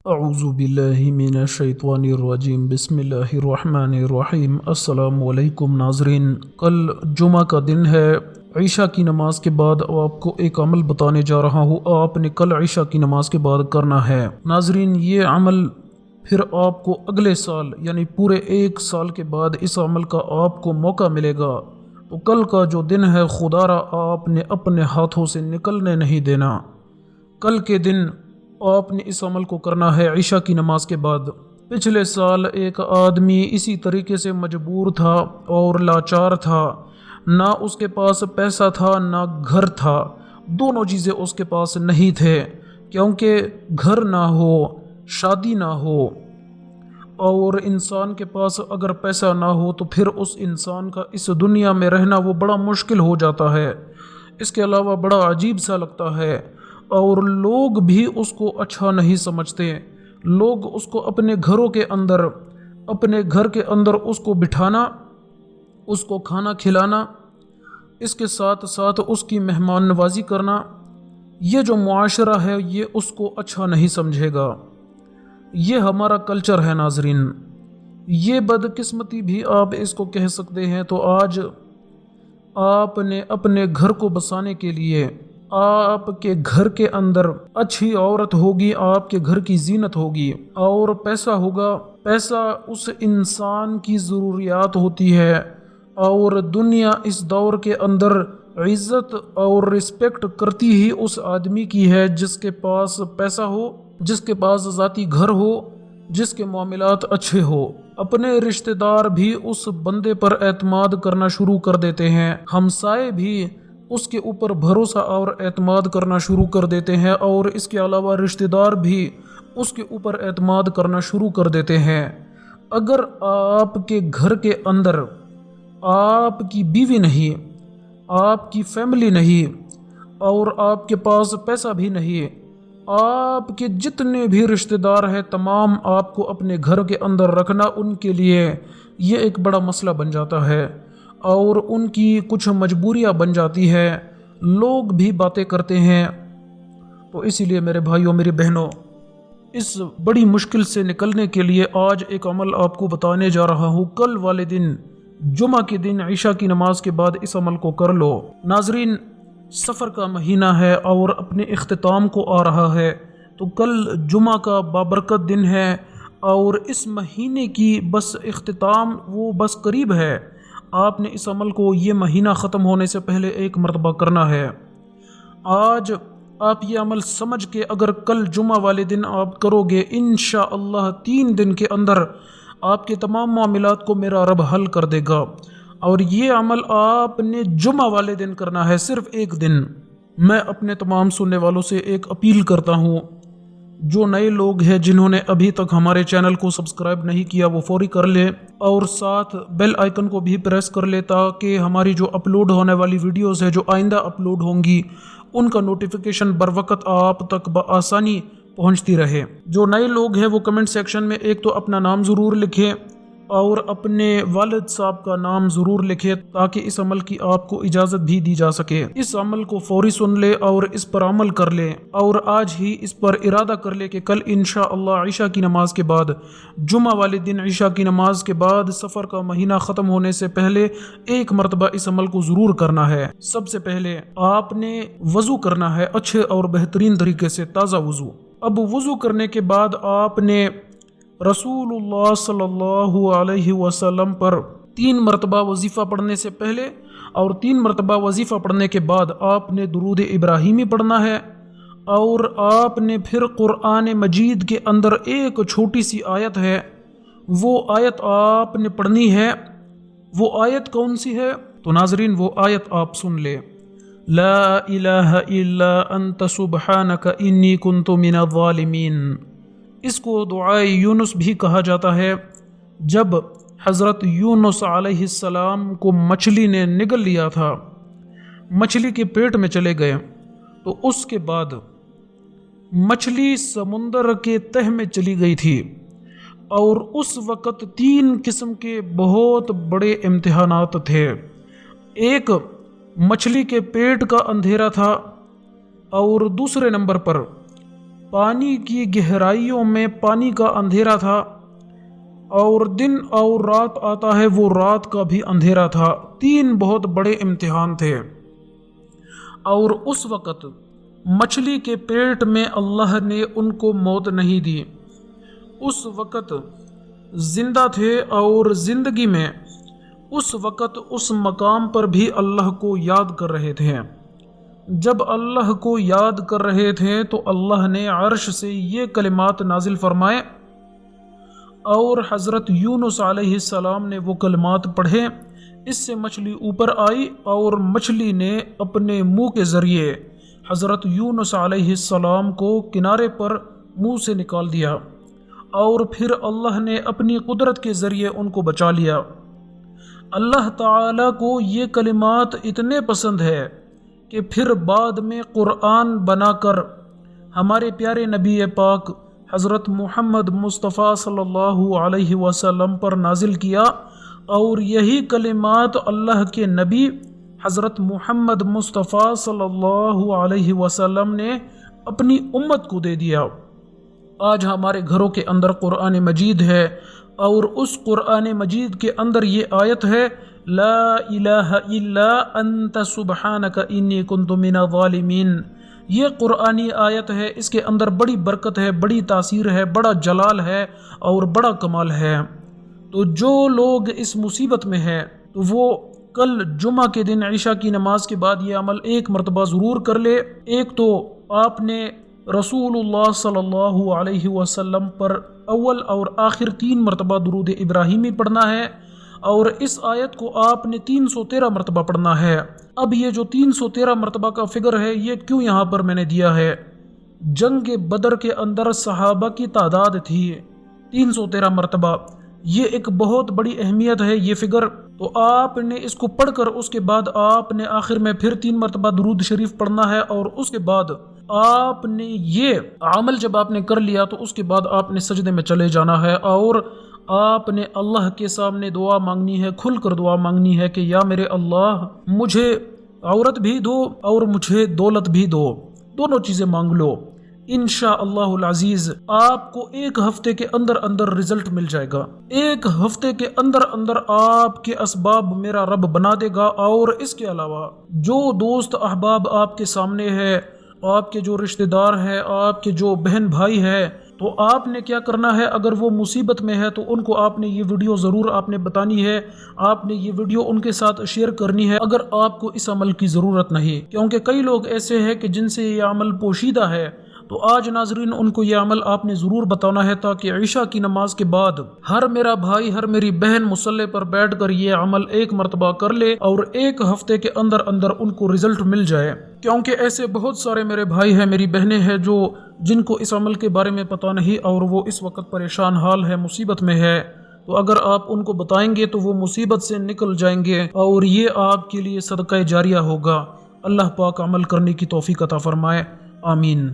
اعوذ باللہ من الشیطان الرجیم بسم اللہ الرحمن الرحیم۔ السلام علیکم ناظرین، کل جمعہ کا دن ہے۔ عشاء کی نماز کے بعد آپ کو ایک عمل بتانے جا رہا ہوں، آپ نے کل عشاء کی نماز کے بعد کرنا ہے۔ ناظرین، یہ عمل پھر آپ کو اگلے سال یعنی پورے ایک سال کے بعد اس عمل کا آپ کو موقع ملے گا۔ تو کل کا جو دن ہے خدا را آپ نے اپنے ہاتھوں سے نکلنے نہیں دینا۔ کل کے دن آپ نے اس عمل کو کرنا ہے عشاء کی نماز کے بعد۔ پچھلے سال ایک آدمی اسی طریقے سے مجبور تھا اور لاچار تھا، نہ اس کے پاس پیسہ تھا نہ گھر تھا، دونوں چیزیں اس کے پاس نہیں تھے، کیونکہ گھر نہ ہو، شادی نہ ہو، اور انسان کے پاس اگر پیسہ نہ ہو تو پھر اس انسان کا اس دنیا میں رہنا وہ بڑا مشکل ہو جاتا ہے۔ اس کے علاوہ بڑا عجیب سا لگتا ہے اور لوگ بھی اس کو اچھا نہیں سمجھتے۔ لوگ اس کو اپنے گھروں کے اندر، اپنے گھر کے اندر اس کو بٹھانا، اس کو کھانا کھلانا، اس کے ساتھ ساتھ اس کی مہمان نوازی کرنا، یہ جو معاشرہ ہے یہ اس کو اچھا نہیں سمجھے گا۔ یہ ہمارا کلچر ہے ناظرین، یہ بدقسمتی بھی آپ اس کو کہہ سکتے ہیں۔ تو آج آپ نے اپنے گھر کو بسانے کے لیے، آپ کے گھر کے اندر اچھی عورت ہوگی، آپ کے گھر کی زینت ہوگی اور پیسہ ہوگا۔ پیسہ اس انسان کی ضروریات ہوتی ہے، اور دنیا اس دور کے اندر عزت اور رسپیکٹ کرتی ہی اس آدمی کی ہے جس کے پاس پیسہ ہو، جس کے پاس ذاتی گھر ہو، جس کے معاملات اچھے ہو۔ اپنے رشتہ دار بھی اس بندے پر اعتماد کرنا شروع کر دیتے ہیں، ہمسائے بھی اس کے اوپر بھروسہ اور اعتماد کرنا شروع کر دیتے ہیں، اور اس کے علاوہ رشتہ دار بھی اس کے اوپر اعتماد کرنا شروع کر دیتے ہیں۔ اگر آپ کے گھر کے اندر آپ کی بیوی نہیں، آپ کی فیملی نہیں، اور آپ کے پاس پیسہ بھی نہیں، آپ کے جتنے بھی رشتہ دار ہیں تمام آپ کو اپنے گھر کے اندر رکھنا ان کے لیے یہ ایک بڑا مسئلہ بن جاتا ہے، اور ان کی کچھ مجبوریاں بن جاتی ہے، لوگ بھی باتیں کرتے ہیں۔ تو اسی لیے میرے بھائیوں، میری بہنوں، اس بڑی مشکل سے نکلنے کے لیے آج ایک عمل آپ کو بتانے جا رہا ہوں۔ کل والے دن، جمعہ کے دن عشاء کی نماز کے بعد اس عمل کو کر لو۔ ناظرین، سفر کا مہینہ ہے اور اپنے اختتام کو آ رہا ہے، تو کل جمعہ کا بابرکت دن ہے اور اس مہینے کی بس اختتام وہ بس قریب ہے۔ آپ نے اس عمل کو یہ مہینہ ختم ہونے سے پہلے ایک مرتبہ کرنا ہے۔ آج آپ یہ عمل سمجھ کے اگر کل جمعہ والے دن آپ کرو گے، انشاءاللہ 3 دن کے اندر آپ کے تمام معاملات کو میرا رب حل کر دے گا۔ اور یہ عمل آپ نے جمعہ والے دن کرنا ہے، صرف ایک دن۔ میں اپنے تمام سننے والوں سے ایک اپیل کرتا ہوں، جو نئے لوگ ہیں جنہوں نے ابھی تک ہمارے چینل کو سبسکرائب نہیں کیا وہ فوری کر لے، اور ساتھ بیل آئیکن کو بھی پریس کر لے تاکہ ہماری جو اپلوڈ ہونے والی ویڈیوز ہیں جو آئندہ اپلوڈ ہوں گی ان کا نوٹیفیکیشن بروقت آپ تک بآسانی پہنچتی رہے۔ جو نئے لوگ ہیں وہ کمنٹ سیکشن میں ایک تو اپنا نام ضرور لکھیں اور اپنے والد صاحب کا نام ضرور لکھے تاکہ اس عمل کی آپ کو اجازت بھی دی جا سکے۔ اس عمل کو فوری سن لے اور اس پر عمل کر لے، اور آج ہی اس پر ارادہ کر لے کہ کل انشاءاللہ عشاء کی نماز کے بعد، جمعہ والے دن عشاء کی نماز کے بعد، سفر کا مہینہ ختم ہونے سے پہلے ایک مرتبہ اس عمل کو ضرور کرنا ہے۔ سب سے پہلے آپ نے وضو کرنا ہے، اچھے اور بہترین طریقے سے تازہ وضو۔ اب وضو کرنے کے بعد آپ نے رسول اللہ صلی اللہ علیہ وسلم پر 3 مرتبہ وظیفہ پڑھنے سے پہلے اور 3 مرتبہ وظیفہ پڑھنے کے بعد آپ نے درود ابراہیمی پڑھنا ہے، اور آپ نے پھر قرآن مجید کے اندر ایک چھوٹی سی آیت ہے، وہ آیت آپ نے پڑھنی ہے۔ وہ آیت کون سی ہے؟ تو ناظرین وہ آیت آپ سن لے، لا الہ الا انت سبحانک انی کنت من الظالمین۔ اس کو دعائے یونس بھی کہا جاتا ہے۔ جب حضرت یونس علیہ السلام کو مچھلی نے نگل لیا تھا، مچھلی کے پیٹ میں چلے گئے، تو اس کے بعد مچھلی سمندر کے تہ میں چلی گئی تھی، اور اس وقت 3 قسم کے بہت بڑے امتحانات تھے۔ ایک مچھلی کے پیٹ کا اندھیرا تھا، اور دوسرے نمبر پر پانی کی گہرائیوں میں پانی کا اندھیرا تھا، اور دن اور رات آتا ہے وہ رات کا بھی اندھیرا تھا۔ 3 بہت بڑے امتحان تھے، اور اس وقت مچھلی کے پیٹ میں اللہ نے ان کو موت نہیں دی۔ اس وقت زندہ تھے، اور زندگی میں اس وقت اس مقام پر بھی اللہ کو یاد کر رہے تھے۔ جب اللہ کو یاد کر رہے تھے تو اللہ نے عرش سے یہ کلمات نازل فرمائے، اور حضرت یونس علیہ السلام نے وہ کلمات پڑھے۔ اس سے مچھلی اوپر آئی، اور مچھلی نے اپنے منہ کے ذریعے حضرت یونس علیہ السلام کو کنارے پر منہ سے نکال دیا، اور پھر اللہ نے اپنی قدرت کے ذریعے ان کو بچا لیا۔ اللہ تعالیٰ کو یہ کلمات اتنے پسند ہے کہ پھر بعد میں قرآن بنا کر ہمارے پیارے نبی پاک حضرت محمد مصطفیٰ صلی اللہ علیہ وسلم پر نازل کیا، اور یہی کلمات اللہ کے نبی حضرت محمد مصطفیٰ صلی اللہ علیہ وسلم نے اپنی امت کو دے دیا۔ آج ہمارے گھروں کے اندر قرآن مجید ہے، اور اس قرآن مجید کے اندر یہ آیت ہے، لا الہ الا انت سبحانک انی کنت من الظالمین۔ یہ قرآنی آیت ہے، اس کے اندر بڑی برکت ہے، بڑی تاثیر ہے، بڑا جلال ہے اور بڑا کمال ہے۔ تو جو لوگ اس مصیبت میں ہے تو وہ کل جمعہ کے دن عشاء کی نماز کے بعد یہ عمل ایک مرتبہ ضرور کر لے۔ ایک تو آپ نے رسول اللہ صلی اللہ علیہ وسلم پر اول اور آخر 3 مرتبہ درود ابراہیمی پڑھنا ہے، اور اس آیت کو آپ نے 313 مرتبہ پڑھنا ہے۔ اب یہ جو 313 مرتبہ کا فگر ہے، یہ کیوں یہاں پر میں نے دیا ہے؟ جنگ بدر کے اندر صحابہ کی تعداد تھی 313 مرتبہ، یہ ایک بہت بڑی اہمیت ہے یہ فگر۔ تو آپ نے اس کو پڑھ کر اس کے بعد آپ نے آخر میں پھر 3 مرتبہ درود شریف پڑھنا ہے، اور اس کے بعد آپ نے یہ عمل جب آپ نے کر لیا تو اس کے بعد آپ نے سجدے میں چلے جانا ہے، اور آپ نے اللہ کے سامنے دعا مانگنی ہے، کھل کر دعا مانگنی ہے کہ یا میرے اللہ مجھے عورت بھی دو اور مجھے دولت بھی دو، دونوں چیزیں مانگ لو۔ انشاءاللہ العزیز آپ کو 1 ہفتے کے اندر اندر رزلٹ مل جائے گا۔ 1 ہفتے کے اندر اندر آپ کے اسباب میرا رب بنا دے گا۔ اور اس کے علاوہ جو دوست احباب آپ کے سامنے ہے، آپ کے جو رشتہ دار ہے، آپ کے جو بہن بھائی ہے، تو آپ نے کیا کرنا ہے؟ اگر وہ مصیبت میں ہے تو ان کو آپ نے یہ ویڈیو ضرور آپ نے بتانی ہے، آپ نے یہ ویڈیو ان کے ساتھ شیئر کرنی ہے اگر آپ کو اس عمل کی ضرورت نہیں، کیونکہ کئی لوگ ایسے ہیں کہ جن سے یہ عمل پوشیدہ ہے۔ تو آج ناظرین ان کو یہ عمل آپ نے ضرور بتانا ہے، تاکہ عشاء کی نماز کے بعد ہر میرا بھائی ہر میری بہن مصلی پر بیٹھ کر یہ عمل 1 مرتبہ کر لے، اور 1 ہفتے کے اندر اندر ان کو رزلٹ مل جائے۔ کیونکہ ایسے بہت سارے میرے بھائی ہیں، میری بہنیں ہیں، جن کو اس عمل کے بارے میں پتہ نہیں، اور وہ اس وقت پریشان حال ہے، مصیبت میں ہے۔ تو اگر آپ ان کو بتائیں گے تو وہ مصیبت سے نکل جائیں گے، اور یہ آپ کے لیے صدقہ جاریہ ہوگا۔ اللہ پاک عمل کرنے کی توفیق عطا فرمائے، آمین۔